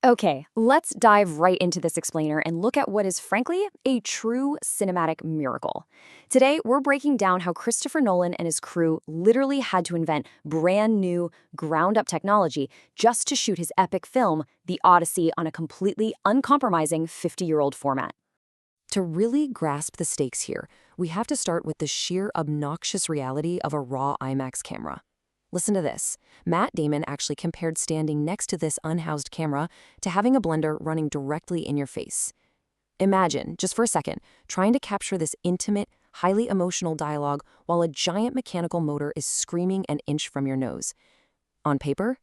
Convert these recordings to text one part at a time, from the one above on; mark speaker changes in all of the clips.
Speaker 1: Okay, let's dive right into this explainer and look at what is, frankly, a true cinematic miracle. Today, we're breaking down how Christopher Nolan and his crew literally had to invent brand new, ground up technology just to shoot his epic film, The Odyssey, on a completely uncompromising 50-year-old format. To really grasp the stakes here, we have to start with the sheer obnoxious reality of a raw IMAX camera. Listen to this. Matt Damon actually compared standing next to this unhoused camera to having a blender running directly in your face. Imagine, just for a second, trying to capture this intimate, highly emotional dialogue while a giant mechanical motor is screaming an inch from your nose. On paper,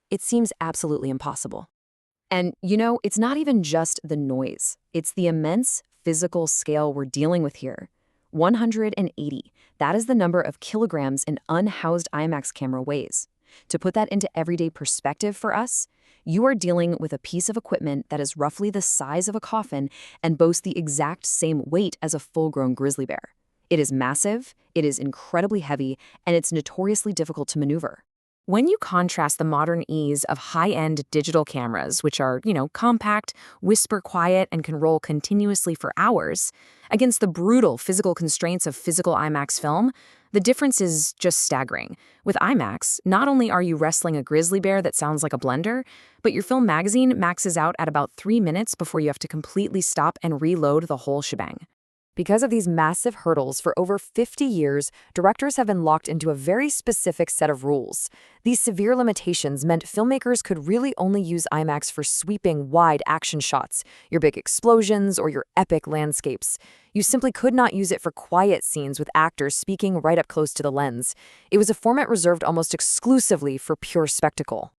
Speaker 1: it seems absolutely impossible. And it's not even just the noise. It's the immense physical scale we're dealing with here. 180. That is the number of kilograms an unhoused IMAX camera weighs. To put that into everyday perspective for us, you are dealing with a piece of equipment that is roughly the size of a coffin and boasts the exact same weight as a full-grown grizzly bear. It is massive, it is incredibly heavy, and it's notoriously difficult to maneuver. When you contrast the modern ease of high-end digital cameras, which are, compact, whisper quiet, and can roll continuously for hours, against the brutal physical constraints of physical IMAX film, the difference is just staggering. With IMAX, not only are you wrestling a grizzly bear that sounds like a blender, but your film magazine maxes out at about 3 minutes before you have to completely stop and reload the whole shebang. Because of these massive hurdles for over 50 years, directors have been locked into a very specific set of rules. These severe limitations meant filmmakers could really only use IMAX for sweeping, wide action shots, your big explosions, or your epic landscapes. You simply could not use it for quiet scenes with actors speaking right up close to the lens. It was a format reserved almost exclusively for pure spectacle.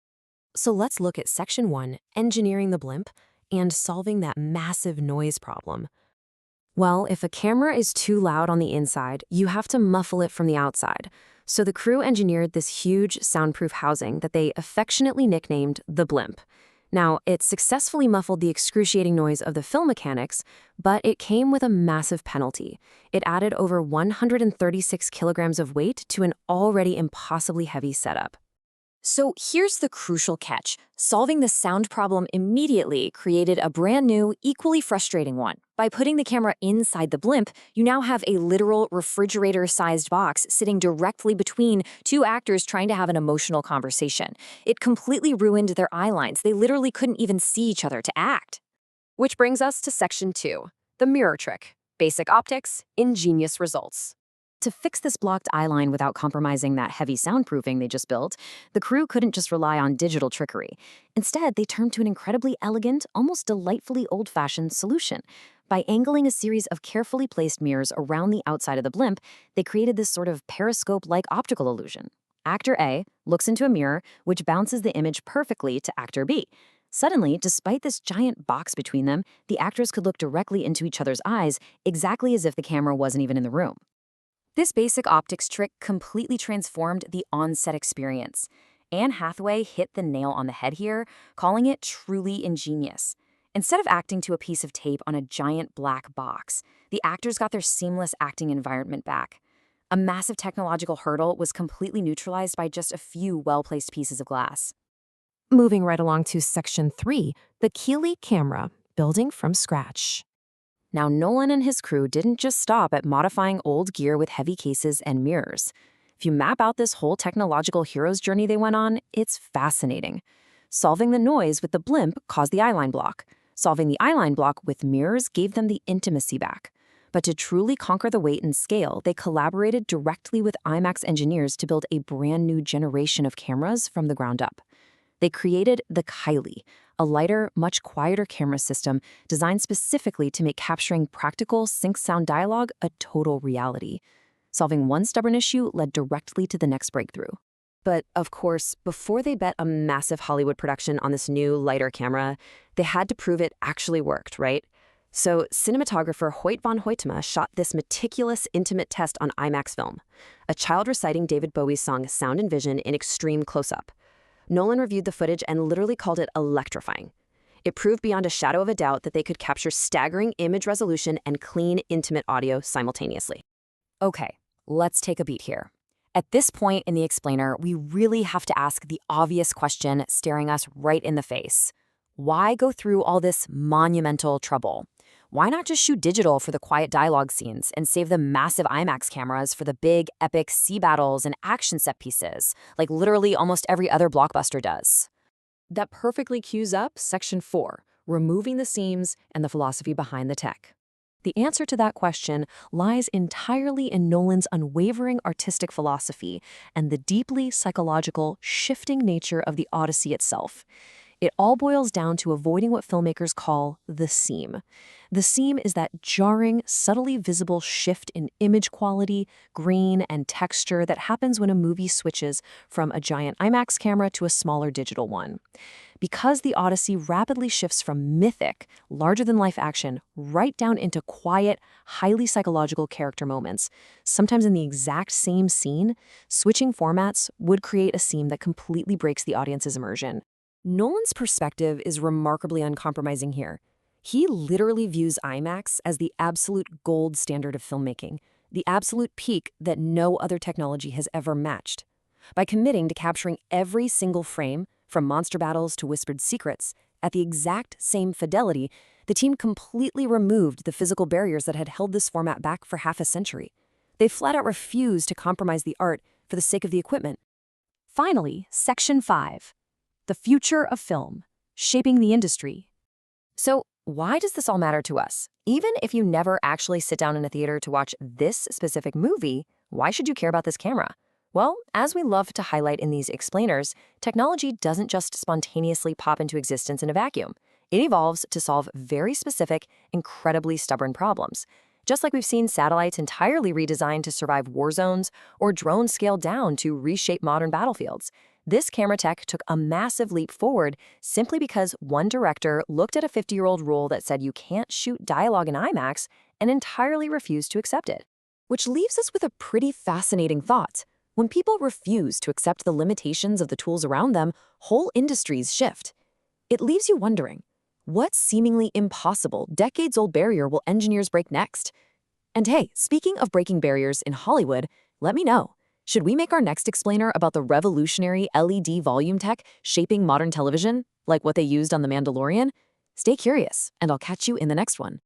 Speaker 1: So let's look at Section 1, Engineering the Blimp, and solving that massive noise problem. Well, if a camera is too loud on the inside, you have to muffle it from the outside. So the crew engineered this huge soundproof housing that they affectionately nicknamed the blimp. Now, it successfully muffled the excruciating noise of the film mechanics, but it came with a massive penalty. It added over 136 kilograms of weight to an already impossibly heavy setup. So here's the crucial catch. Solving the sound problem immediately created a brand new, equally frustrating one. By putting the camera inside the blimp, you now have a literal refrigerator-sized box sitting directly between two actors trying to have an emotional conversation. It completely ruined their eye lines. They literally couldn't even see each other to act. Which brings us to Section 2, the mirror trick. Basic optics, ingenious results. To fix this blocked eyeline without compromising that heavy soundproofing they just built, the crew couldn't just rely on digital trickery. Instead, they turned to an incredibly elegant, almost delightfully old-fashioned solution. By angling a series of carefully placed mirrors around the outside of the blimp, they created this sort of periscope-like optical illusion. Actor A looks into a mirror, which bounces the image perfectly to actor B. Suddenly, despite this giant box between them, the actors could look directly into each other's eyes, exactly as if the camera wasn't even in the room. This basic optics trick completely transformed the on-set experience. Anne Hathaway hit the nail on the head here, calling it truly ingenious. Instead of acting to a piece of tape on a giant black box, the actors got their seamless acting environment back. A massive technological hurdle was completely neutralized by just a few well-placed pieces of glass. Moving right along to Section 3, the Keeley camera, building from scratch. Now, Nolan and his crew didn't just stop at modifying old gear with heavy cases and mirrors. If you map out this whole technological hero's journey they went on, it's fascinating. Solving the noise with the blimp caused the eyeline block. Solving the eyeline block with mirrors gave them the intimacy back. But to truly conquer the weight and scale, they collaborated directly with IMAX engineers to build a brand new generation of cameras from the ground up. They created the Kylie, a lighter, much quieter camera system designed specifically to make capturing practical sync sound dialogue a total reality. Solving one stubborn issue led directly to the next breakthrough. But, of course, before they bet a massive Hollywood production on this new, lighter camera, they had to prove it actually worked, right? So cinematographer Hoyt van Hoytema shot this meticulous, intimate test on IMAX film, a child reciting David Bowie's song Sound and Vision in extreme close-up. Nolan reviewed the footage and literally called it electrifying. It proved beyond a shadow of a doubt that they could capture staggering image resolution and clean, intimate audio simultaneously. Okay, let's take a beat here. At this point in the explainer, we really have to ask the obvious question staring us right in the face. Why go through all this monumental trouble? Why not just shoot digital for the quiet dialogue scenes and save the massive IMAX cameras for the big, epic sea battles and action set pieces, like literally almost every other blockbuster does? That perfectly cues up Section 4, removing the seams and the philosophy behind the tech. The answer to that question lies entirely in Nolan's unwavering artistic philosophy and the deeply psychological, shifting nature of the Odyssey itself. It all boils down to avoiding what filmmakers call the seam. The seam is that jarring, subtly visible shift in image quality, grain, and texture that happens when a movie switches from a giant IMAX camera to a smaller digital one. Because the Odyssey rapidly shifts from mythic, larger-than-life action right down into quiet, highly psychological character moments, sometimes in the exact same scene, switching formats would create a seam that completely breaks the audience's immersion. Nolan's perspective is remarkably uncompromising here. He literally views IMAX as the absolute gold standard of filmmaking, the absolute peak that no other technology has ever matched. By committing to capturing every single frame, from monster battles to whispered secrets, at the exact same fidelity, the team completely removed the physical barriers that had held this format back for half a century. They flat out refused to compromise the art for the sake of the equipment. Finally, Section 5. The future of film, shaping the industry. So, why does this all matter to us? Even if you never actually sit down in a theater to watch this specific movie, why should you care about this camera? Well, as we love to highlight in these explainers, technology doesn't just spontaneously pop into existence in a vacuum. It evolves to solve very specific, incredibly stubborn problems. Just like we've seen satellites entirely redesigned to survive war zones or drones scaled down to reshape modern battlefields. This camera tech took a massive leap forward simply because one director looked at a 50-year-old rule that said you can't shoot dialogue in IMAX and entirely refused to accept it. Which leaves us with a pretty fascinating thought. When people refuse to accept the limitations of the tools around them, whole industries shift. It leaves you wondering, what seemingly impossible, decades-old barrier will engineers break next? And hey, speaking of breaking barriers in Hollywood, let me know. Should we make our next explainer about the revolutionary LED volume tech shaping modern television, like what they used on The Mandalorian? Stay curious, and I'll catch you in the next one.